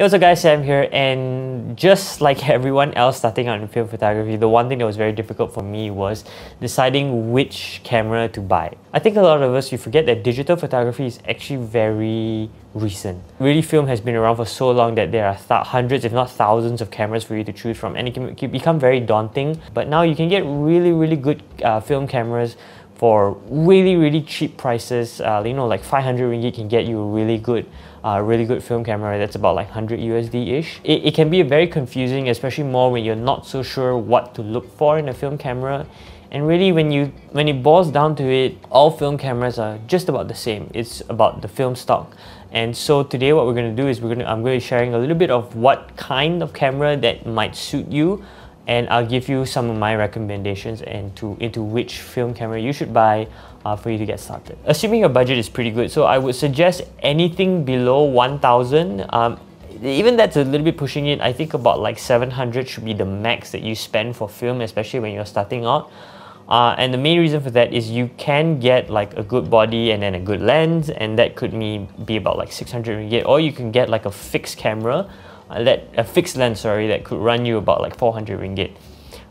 Hey, what's up guys, Sam here, and just like everyone else starting out in film photography, the one thing that was very difficult for me was deciding which camera to buy. I think a lot of us, you forget that digital photography is actually very recent. Really, film has been around for so long that there are hundreds if not thousands of cameras for you to choose from, and it can become very daunting. But now you can get really good film cameras for really cheap prices. Like 500 ringgit can get you a really good film camera that's about like 100 USD-ish. It can be very confusing, especially more when you're not so sure what to look for in a film camera. And really, when it boils down to it, all film cameras are just about the same. It's about the film stock. And so today what we're going to do is I'm going to be sharing a little bit of what kind of camera that might suit you, and I'll give you some of my recommendations into which film camera you should buy for you to get started. Assuming your budget is pretty good, so I would suggest anything below 1,000. Even that's a little bit pushing it. I think about like 700 should be the max that you spend for film, especially when you're starting out. And the main reason for that is you can get like a good body and then a good lens, and that could be about like 600 ringgit, or you can get like a fixed camera, a fixed lens, that could run you about like 400 ringgit.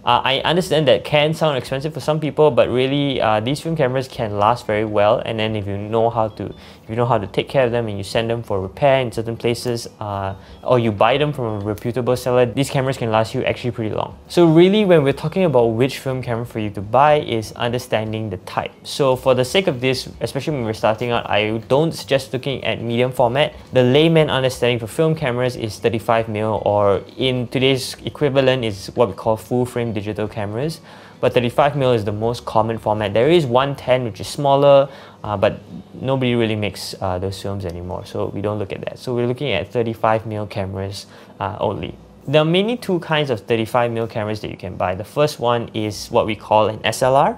I understand that can sound expensive for some people, but really these film cameras can last very well. And then if you know how to take care of them and you send them for repair in certain places, or you buy them from a reputable seller, these cameras can last you actually pretty long. So really, when we're talking about which film camera for you to buy, is understanding the type. So for the sake of this, especially when we're starting out, I don't suggest looking at medium format. The layman understanding for film cameras is 35mm, or in today's equivalent is what we call full frame digital cameras, but 35mm is the most common format. There is 110, which is smaller, but nobody really makes those films anymore, so we don't look at that. So we're looking at 35mm cameras only. There are mainly two kinds of 35mm cameras that you can buy. The first one is what we call an SLR,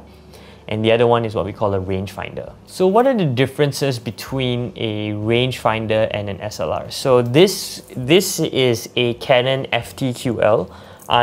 and the other one is what we call a rangefinder. So what are the differences between a rangefinder and an SLR? So this is a Canon FT-QL.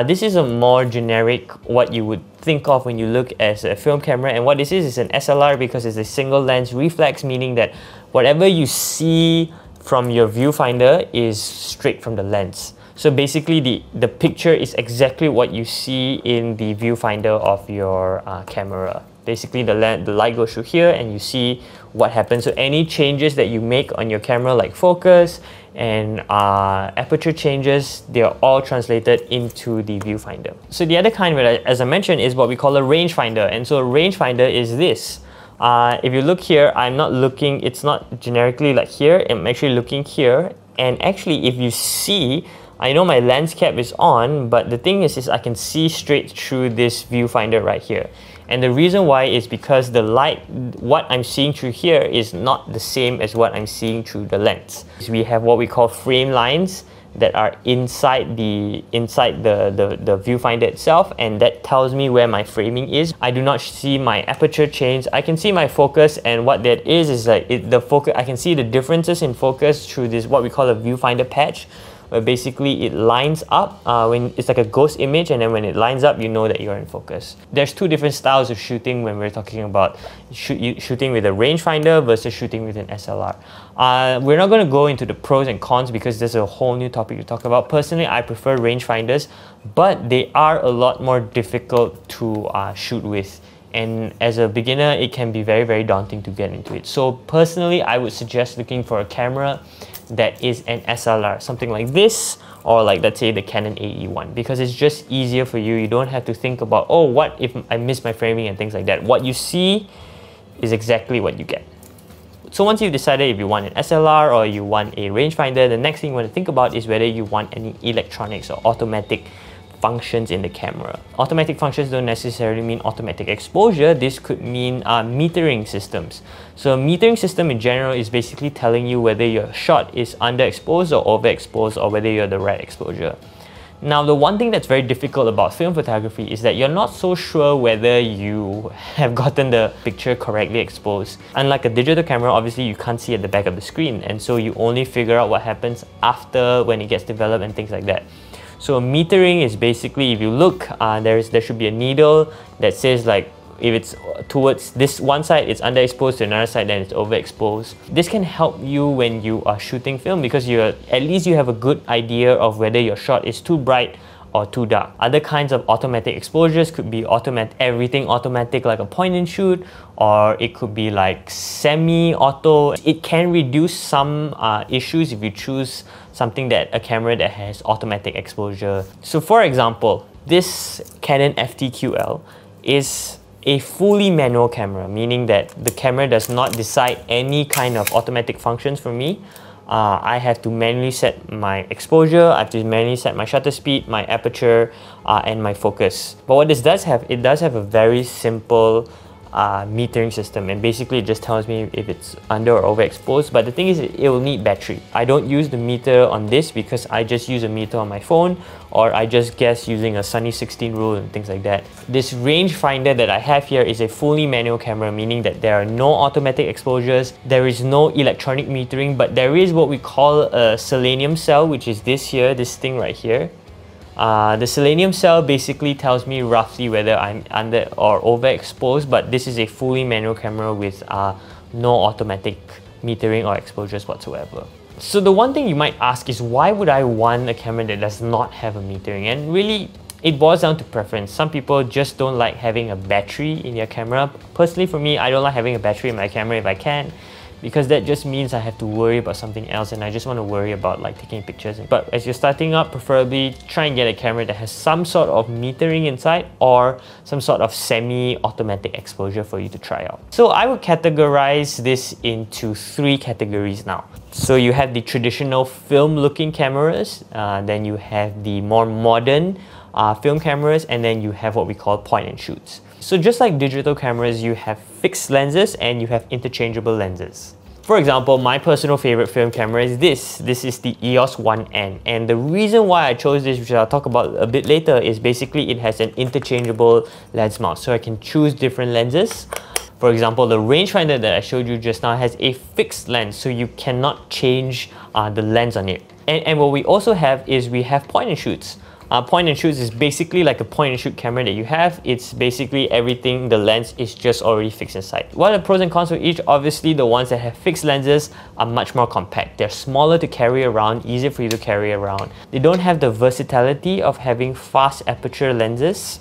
This is a more generic, what you would think of when you look at a film camera, and what this is an SLR because it's a single lens reflex, meaning that whatever you see from your viewfinder is straight from the lens. So basically the picture is exactly what you see in the viewfinder of your camera. Basically the light goes through here and you see what happens. So any changes that you make on your camera, like focus and aperture changes, they are all translated into the viewfinder. So the other kind, as I mentioned, is what we call a rangefinder. And so a rangefinder is this. If you look here, it's not generically like here, I'm actually looking here. And actually, if you see, I know my lens cap is on, but the thing is I can see straight through this viewfinder right here. And the reason why is because the light, what I'm seeing through here is not the same as what I'm seeing through the lens. So we have what we call frame lines that are inside the viewfinder itself, and that tells me where my framing is. I do not see my aperture change. I can see my focus, and what that is like the focus. I can see the differences in focus through this what we call a viewfinder patch, where basically it lines up when it's like a ghost image, and then when it lines up, you know that you're in focus. There's two different styles of shooting when we're talking about shooting with a rangefinder versus shooting with an SLR. We're not going to go into the pros and cons because there's a whole new topic to talk about. Personally, I prefer rangefinders, but they are a lot more difficult to shoot with. And as a beginner, it can be very daunting to get into it. So personally, I would suggest looking for a camera that is an SLR, something like this, or like, let's say, the Canon AE1, because it's just easier for you. You don't have to think about, oh, what if I miss my framing and things like that. What you see is exactly what you get. So once you've decided if you want an SLR or you want a rangefinder, the next thing you want to think about is whether you want any electronics or automatic functions in the camera. Automatic functions don't necessarily mean automatic exposure. This could mean metering systems. So a metering system in general is basically telling you whether your shot is underexposed or overexposed, or whether you're the right exposure. Now, the one thing that's very difficult about film photography is that you're not so sure whether you have gotten the picture correctly exposed. Unlike a digital camera, obviously you can't see at the back of the screen, and so you only figure out what happens after, when it gets developed and things like that. So metering is basically, if you look, there should be a needle that says like if it's towards this one side, it's underexposed, to another side, then it's overexposed. This can help you when you are shooting film because at least you have a good idea of whether your shot is too bright or too dark. Other kinds of automatic exposures could be everything automatic like a point and shoot, or it could be like semi-auto. It can reduce some issues if you choose a camera that has automatic exposure. So for example, this Canon FT-QL is a fully manual camera, meaning that the camera does not decide any kind of automatic functions for me. I have to manually set my exposure, I have to manually set my shutter speed, my aperture, and my focus. But what this does have, it does have a very simple metering system, and basically it just tells me if it's under or overexposed. But the thing is, it will need battery. I don't use the meter on this because I just use a meter on my phone, or I just guess using a Sunny 16 rule and things like that. This rangefinder that I have here is a fully manual camera, meaning that there are no automatic exposures, there is no electronic metering, but there is what we call a selenium cell, which is this thing right here. The selenium cell basically tells me roughly whether I'm under or overexposed, but this is a fully manual camera with no automatic metering or exposures whatsoever. So the one thing you might ask is, why would I want a camera that does not have a metering? And really, it boils down to preference. Some people just don't like having a battery in their camera. Personally, for me, I don't like having a battery in my camera if I can, because that just means I have to worry about something else, and I just want to worry about like taking pictures. But as you're starting up, preferably try and get a camera that has some sort of metering inside or some sort of semi-automatic exposure for you to try out. So I would categorize this into 3 categories now. So you have the traditional film-looking cameras, then you have the more modern film cameras, and then you have what we call point and shoots. So just like digital cameras, you have fixed lenses and you have interchangeable lenses. For example, my personal favorite film camera is this. This is the EOS 1N, and the reason why I chose this, which I'll talk about a bit later, is basically it has an interchangeable lens mount, so I can choose different lenses. For example, the rangefinder that I showed you just now has a fixed lens, so you cannot change the lens on it. And what we also have is we have point and shoots. Point and shoots is basically like a point and shoot camera that you have. It's basically everything, the lens is just already fixed inside. What are the pros and cons for each? Obviously, the ones that have fixed lenses are much more compact. They're smaller to carry around, easier for you to carry around. They don't have the versatility of having fast aperture lenses.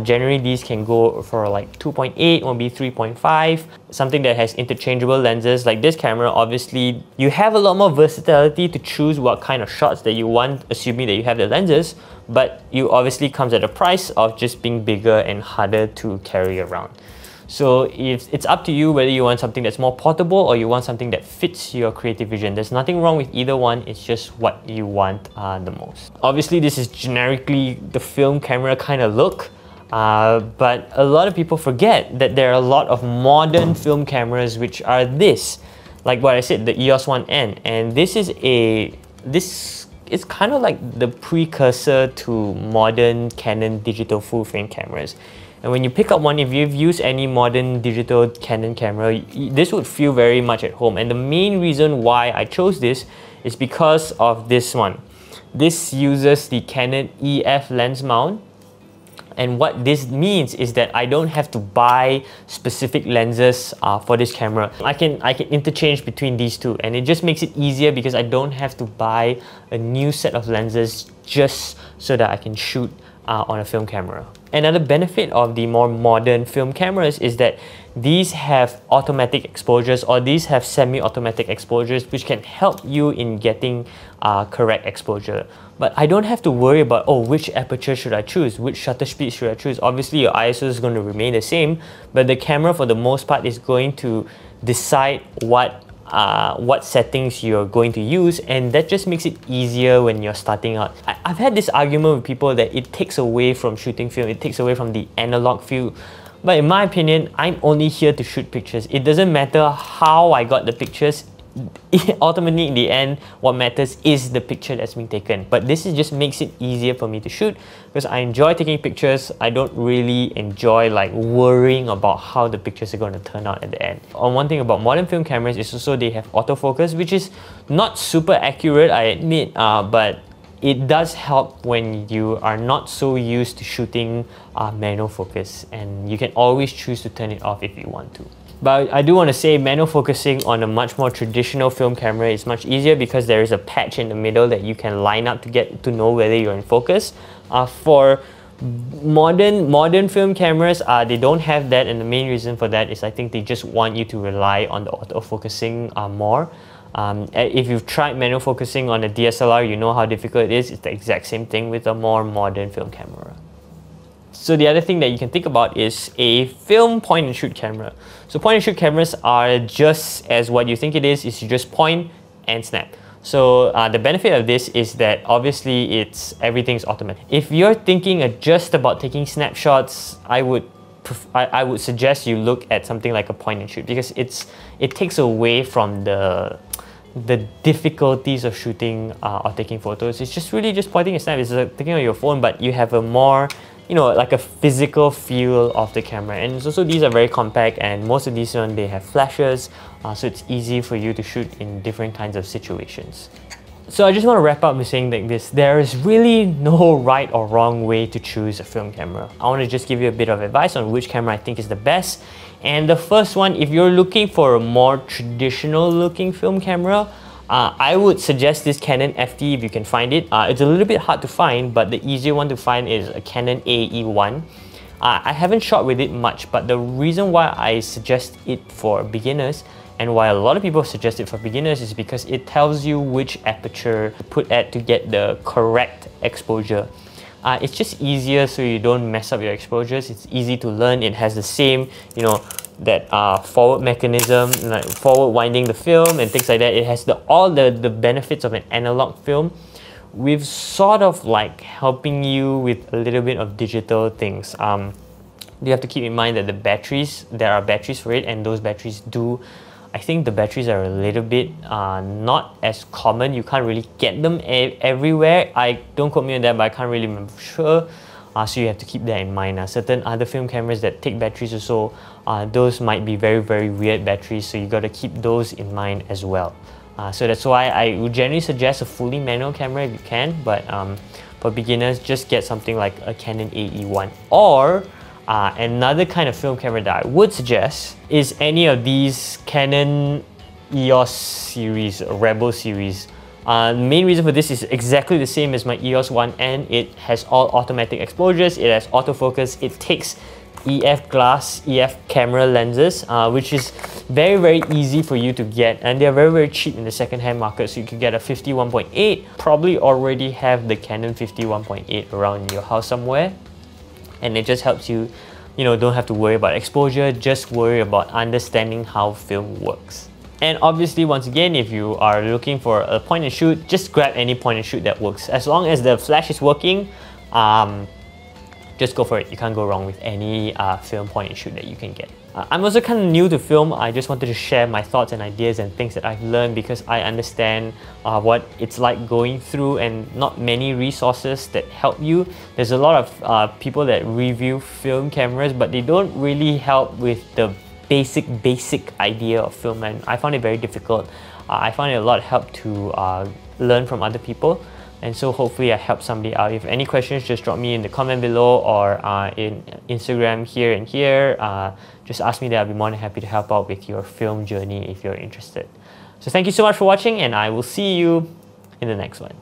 Generally, these can go for like 2.8 or maybe 3.5. Something that has interchangeable lenses like this camera, obviously, you have a lot more versatility to choose what kind of shots that you want, assuming that you have the lenses, but you obviously comes at a price of just being bigger and harder to carry around. So it's up to you whether you want something that's more portable or you want something that fits your creative vision. There's nothing wrong with either one, it's just what you want the most. Obviously, this is generically the film camera kind of look. But a lot of people forget that there are a lot of modern film cameras which are this, like what I said, the EOS 1N, and this is kind of like the precursor to modern Canon digital full frame cameras. And when you pick up one, if you've used any modern digital Canon camera, this would feel very much at home. And the main reason why I chose this is because of this one. This uses the Canon EF lens mount. And what this means is that I don't have to buy specific lenses for this camera. I can interchange between these two, and it just makes it easier because I don't have to buy a new set of lenses just so that I can shoot on a film camera. Another benefit of the more modern film cameras is that these have automatic exposures, or these have semi-automatic exposures, which can help you in getting correct exposure. But I don't have to worry about, oh, which aperture should I choose? Which shutter speed should I choose? Obviously, your ISO is going to remain the same, but the camera, for the most part, is going to decide what settings you're going to use, and that just makes it easier when you're starting out. I've had this argument with people that it takes away from shooting film, it takes away from the analog feel. But in my opinion, I'm only here to shoot pictures. It doesn't matter how I got the pictures. Ultimately, in the end, what matters is the picture that's being taken. But this just makes it easier for me to shoot because I enjoy taking pictures. I don't really enjoy like worrying about how the pictures are going to turn out at the end. One thing about modern film cameras is also they have autofocus, which is not super accurate, I admit, but it does help when you are not so used to shooting manual focus, and you can always choose to turn it off if you want to. But I do want to say manual focusing on a much more traditional film camera is much easier because there is a patch in the middle that you can line up to get to know whether you're in focus. For modern film cameras, they don't have that, and the main reason for that is I think they just want you to rely on the autofocusing more. If you've tried manual focusing on a DSLR, you know how difficult it is. It's the exact same thing with a more modern film camera. So the other thing that you can think about is a film point and shoot camera. So point and shoot cameras are just as what you think it is you just point and snap. So the benefit of this is that obviously everything's automatic. If you're thinking just about taking snapshots, I would suggest you look at something like a point and shoot, because it takes away from the difficulties of shooting or taking photos. It's just really just pointing and snap. It's like taking on your phone, but you have a more, like a physical feel of the camera. And also these are very compact, and most of these they have flashes, so it's easy for you to shoot in different kinds of situations. So I just want to wrap up with saying like this: there is really no right or wrong way to choose a film camera. I want to just give you a bit of advice on which camera I think is the best. And the first one, if you're looking for a more traditional looking film camera, I would suggest this Canon FD if you can find it. It's a little bit hard to find, but the easier one to find is a Canon AE1. I haven't shot with it much, but the reason why I suggest it for beginners, and why a lot of people suggest it for beginners, is because it tells you which aperture to put at to get the correct exposure. It's just easier so you don't mess up your exposures. It's easy to learn. It has the same, that forward mechanism, like forward winding the film and things like that. It has all the benefits of an analog film, with sort of like helping you with a little bit of digital things. You have to keep in mind that there are batteries for it, and those batteries I think the batteries are a little bit not as common. You can't really get them everywhere. Don't quote me on that, but I can't really remember for sure. So you have to keep that in mind. Certain other film cameras that take batteries also, those might be very, very weird batteries, so you got to keep those in mind as well. So that's why I would generally suggest a fully manual camera if you can, but for beginners, just get something like a Canon AE1. Or another kind of film camera that I would suggest is any of these Canon EOS series, Rebel series. The main reason for this is exactly the same as my EOS 1N. It has all automatic exposures, it has autofocus, it takes EF glass, EF camera lenses, which is very, very easy for you to get, and they're very, very cheap in the second-hand market. So you can get a 51.8, probably already have the Canon 51.8 around in your house somewhere, and it just helps you, don't have to worry about exposure, just worry about understanding how film works. And obviously, once again, if you are looking for a point and shoot, just grab any point and shoot that works. As long as the flash is working, just go for it. You can't go wrong with any film point and shoot that you can get. I'm also kind of new to film. I just wanted to share my thoughts and ideas and things that I've learned, because I understand what it's like going through, and not many resources that help you. There's a lot of people that review film cameras, but they don't really help with the basic idea of film, and I found it very difficult. I found it a lot of help to learn from other people, and so hopefully I helped somebody out. If any questions, just drop me in the comment below, or in Instagram here and here. Just ask me there. I'll be more than happy to help out with your film journey if you're interested. So thank you so much for watching, and I will see you in the next one.